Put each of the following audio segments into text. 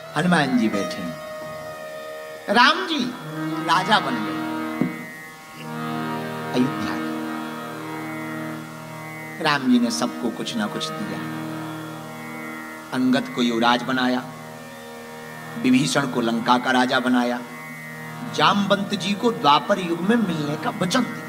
हनुमान जी बैठे हैं, राम जी राजा बन गए अयोध्या के। राम जी ने सबको कुछ ना कुछ दिया। अंगद को युवराज बनाया, विभीषण को लंका का राजा बनाया, जामवंत जी को द्वापर युग में मिलने का वचन दिया।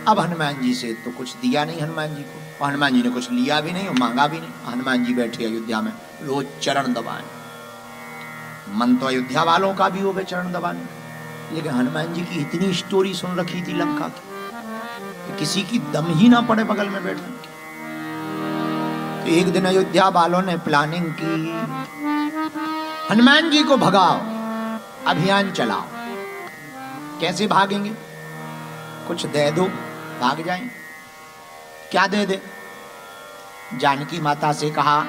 अब हनुमान जी से तो कुछ दिया नहीं हनुमान जी को, और हनुमान जी ने कुछ लिया भी नहीं और मांगा भी नहीं। हनुमान जी बैठे अयोध्या में, रोज चरण दबाए। मन तो अयोध्या वालों का भी हो गए चरण दबाने, लेकिन हनुमान जी की इतनी स्टोरी सुन रखी थी लंका की कि किसी की दम ही ना पड़े बगल में बैठने की। तो एक दिन अयोध्या वालों ने प्लानिंग की, हनुमान जी को भगाओ, अभियान चलाओ। कैसे भागेंगे? कुछ दे दो, भाग जाएं। क्या दे दे? जानकी माता से कहा,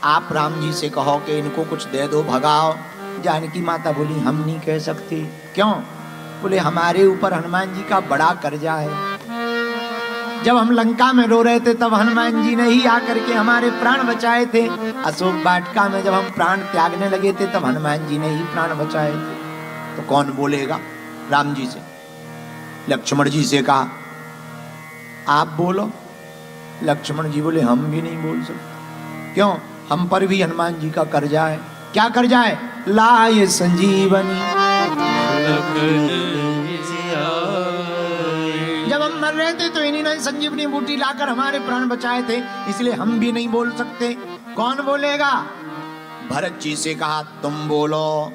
आप राम जी से कहो कि इनको कुछ दे दो, भगाओ। जानकी माता बोली, हम नहीं कह सकते। क्यों? बोले, हमारे ऊपर हनुमान जी का बड़ा कर्जा है। जब हम लंका में रो रहे थे तब हनुमान जी ने ही आकर के हमारे प्राण बचाए थे। अशोक वाटिका में जब हम प्राण त्यागने लगे थे तब हनुमान जी ने ही प्राण बचाए थे। तो कौन बोलेगा? राम जी से। लक्ष्मण जी से कहा, आप बोलो। लक्ष्मण जी बोले, हम भी नहीं बोल सकते। क्यों? हम पर भी हनुमान जी का कर्जा है। क्या कर्जा है? लाए संजीवनी। जब हम मर रहे थे तो इन्हीं ने संजीवनी बूटी लाकर हमारे प्राण बचाए थे, इसलिए हम भी नहीं बोल सकते। कौन बोलेगा? भरत जी से कहा, तुम बोलो।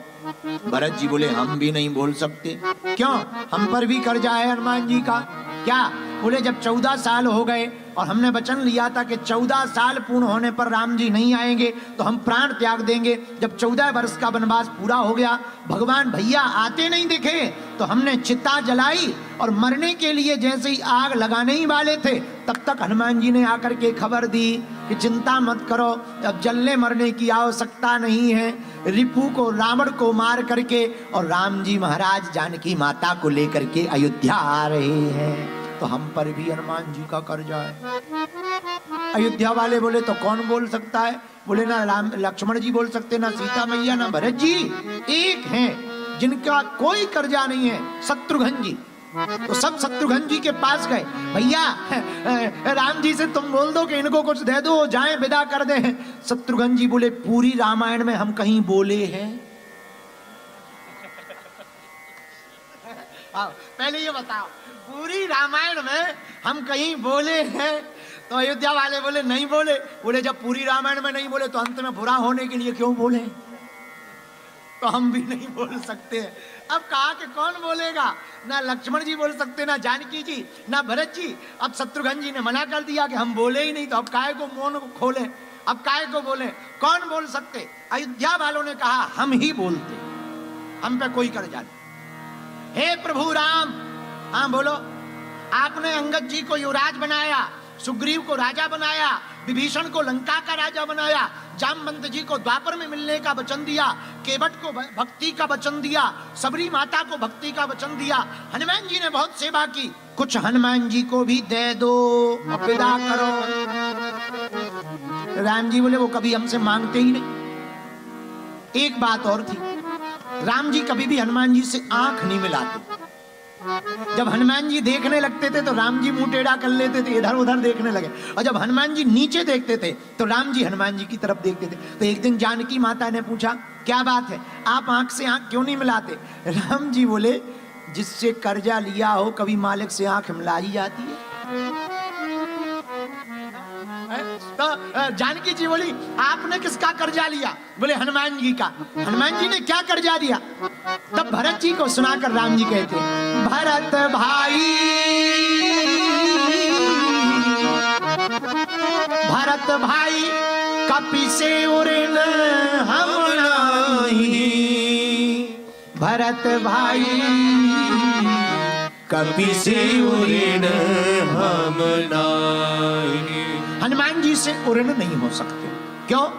भरत जी बोले, हम भी नहीं बोल सकते। क्यों? हम पर भी कर्जा है हनुमान जी का। क्या? बोले, जब 14 साल हो गए और हमने वचन लिया था कि 14 साल पूर्ण होने पर राम जी नहीं आएंगे तो हम प्राण त्याग देंगे। जब 14 वर्ष का वनवास पूरा हो गया, भगवान भैया आते नहीं दिखे तो हमने चिता जलाई और मरने के लिए जैसे ही आग लगाने ही वाले थे तब तक हनुमान जी ने आकर के खबर दी कि चिंता मत करो, अब जलने मरने की आवश्यकता नहीं है। रिपु को, रावण को मार करके और राम जी महाराज जानकी माता को लेकर के अयोध्या आ रहे हैं। तो हम पर भी हनुमान जी का कर्जा है। अयोध्या वाले बोले, तो कौन बोल सकता है? बोले, ना राम लक्ष्मण जी बोल सकते, ना सीता मैया, ना भरत जी। एक हैं जिनका कोई कर्जा नहीं है, शत्रुघ्न जी। तो सब शत्रुघ्न जी के पास गए, भैया राम जी से तुम बोल दो कि इनको कुछ दे दो, जाएं विदा कर दे। शत्रुघ्न जी बोले, पूरी रामायण में हम कहीं बोले हैं? पहले ये बताओ, पूरी रामायण में हम कहीं बोले हैं? तो अयोध्या वाले बोले, नहीं बोले। बोले, जब पूरी रामायण में नहीं बोले तो अंत में बुरा होने के लिए क्यों बोले? तो हम भी नहीं बोल सकते। अब कहा कि कौन बोलेगा? ना लक्ष्मण जी बोल सकते, ना जानकी जी, ना भरत जी। अब शत्रुघ्न जी ने मना कर दिया कि हम बोले ही नहीं, तो अब काहे को मौन को खोले, अब काहे को बोले? कौन बोल सकते? अयोध्या वालों ने कहा, हम ही बोलते, हम पे कोई कर्जा नहीं। हे प्रभु राम, हाँ बोलो। आपने अंगद जी को युवराज बनाया, सुग्रीव को राजा बनाया, विभीषण को लंका का राजा बनाया, जामवंत जी को द्वापर में मिलने का वचन दिया, केवट को भक्ति का वचन दिया, सबरी माता को भक्ति का वचन दिया। हनुमान जी ने बहुत सेवा की, कुछ हनुमान जी को भी दे दो, विदा करो। राम जी बोले, वो कभी हमसे मांगते ही नहीं। एक बात और थी, राम जी कभी भी हनुमान जी से आंख नहीं मिलाते। जब हनुमान जी देखने लगते थे तो राम जी मुंह टेढ़ा कर लेते थे, इधर उधर देखने लगे। और जब हनुमान जी नीचे देखते थे तो राम जी हनुमान जी की तरफ देखते थे। तो एक दिन जानकी माता ने पूछा, क्या बात है, आप आंख से आंख क्यों नहीं मिलाते? राम जी बोले, जिससे कर्जा लिया हो कभी मालिक से आंख मिलाई जाती है? तो जानकी जी बोली, आपने किसका कर्जा लिया? बोले, हनुमान जी का। हनुमान जी ने क्या कर्जा दिया? तब भरत जी को सुनाकर राम जी कहते, भरत भाई, भरत भाई कपि से उड़न हम नहीं। भरत भाई कपि से उड़न हम नहीं। हनुमान जी से उड़न नहीं हो सकते। क्यों?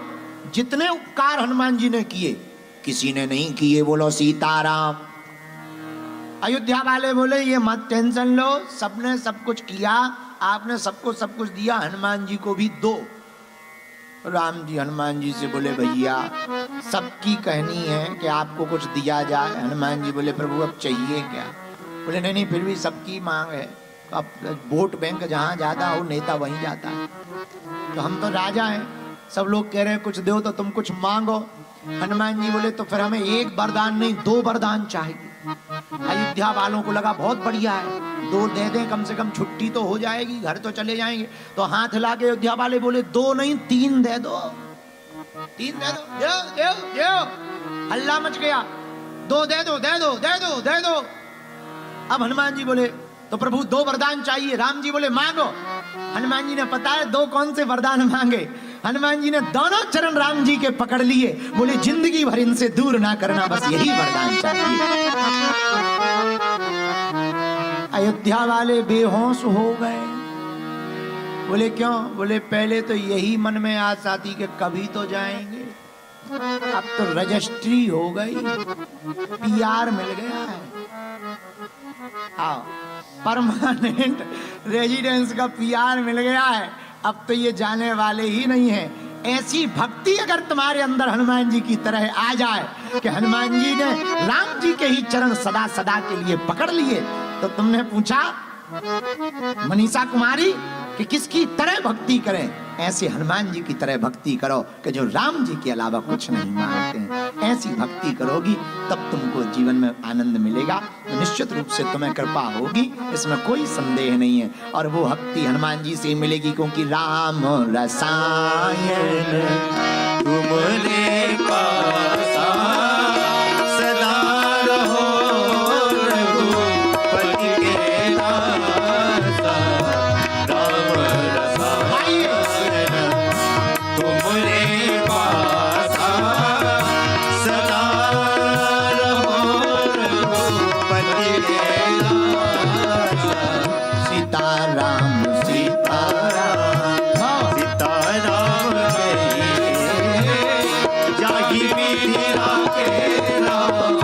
जितने उपकार हनुमान जी ने किए किसी ने नहीं किए। बोलो सीताराम। अयोध्या वाले बोले, ये मत टेंशन लो, सबने सब कुछ किया, आपने सबको सब कुछ दिया, हनुमान जी को भी दो। राम जी हनुमान जी से बोले भैया सबकी कहनी है कि आपको कुछ दिया जाए। हनुमान जी बोले प्रभु अब चाहिए क्या? बोले नहीं नहीं फिर भी सबकी मांग है। अब वोट बैंक जहाँ ज्यादा हो नेता वहीं जाता है, तो हम तो राजा हैं, सब लोग कह रहे हैं कुछ दो तो तुम कुछ मांगो। हनुमान जी बोले तो फिर हमें एक वरदान नहीं 2 वरदान चाहिए। अयोध्या वालों को लगा बहुत बढ़िया है, 2 दे दें कम से कम छुट्टी तो हो जाएगी, घर तो चले जाएंगे। तो हाथ हिला के अयोध्या वाले बोले 2 नहीं 3 दे दो, 3 दे दो, दो दो दो। हल्ला मच गया, 2 दे दो दे दो दे दो दे दो। अब हनुमान जी बोले तो प्रभु 2 वरदान चाहिए। राम जी बोले मांगो। हनुमान जी ने पता है 2 कौन से वरदान मांगे। हनुमान जी ने दोनों चरण राम जी के पकड़ लिए, बोले जिंदगी भर इनसे दूर ना करना, बस यही वरदान चाहिए। अयोध्या वाले बेहोश हो गए। बोले क्यों? बोले पहले तो यही मन में आस आती कि कभी तो जाएंगे, अब तो रजिस्ट्री हो गई, पीआर मिल गया है, आओ परमानेंट रेजिडेंस का पीआर मिल गया है, अब तो ये जाने वाले ही नहीं है। ऐसी भक्ति अगर तुम्हारे अंदर हनुमान जी की तरह आ जाए कि हनुमान जी ने राम जी के ही चरण सदा सदा के लिए पकड़ लिए, तो तुमने पूछा मनीषा कुमारी कि किसकी तरह भक्ति करें? ऐसे हनुमान जी की तरह भक्ति करो कि जो राम जी के अलावा कुछ नहीं मांगते हैं। ऐसी भक्ति करोगी तब तुमको जीवन में आनंद मिलेगा, तो निश्चित रूप से तुम्हें कृपा होगी, इसमें कोई संदेह नहीं है। और वो भक्ति हनुमान जी से मिलेगी, क्योंकि राम रसायन तुमरे पासा सदा रहो रघुपति के दासा। राम रसायन तुमरे पासा सदा रहो रघुपति के दासा। सीताराम सीताराम सीताराम जाहि विधि राखे राम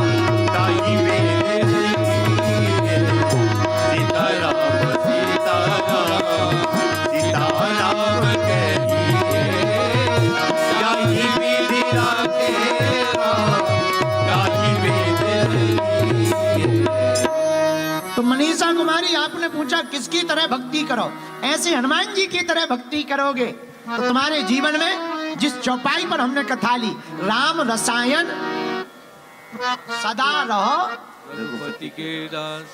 ताहि वेद लीजे। सीताराम सीताराम सीताराम कहिए जाहि विधि राखे राम ताहि वेद लीजे। तो मनीषा कुमारी आपने पूछा किसकी तरह भक्ति करो? ऐसे हनुमान जी की तरह भक्ति करोगे तो तुम्हारे जीवन में जिस चौपाई पर हमने कथा ली, राम रसायन सदा रहो रघुपति के दास।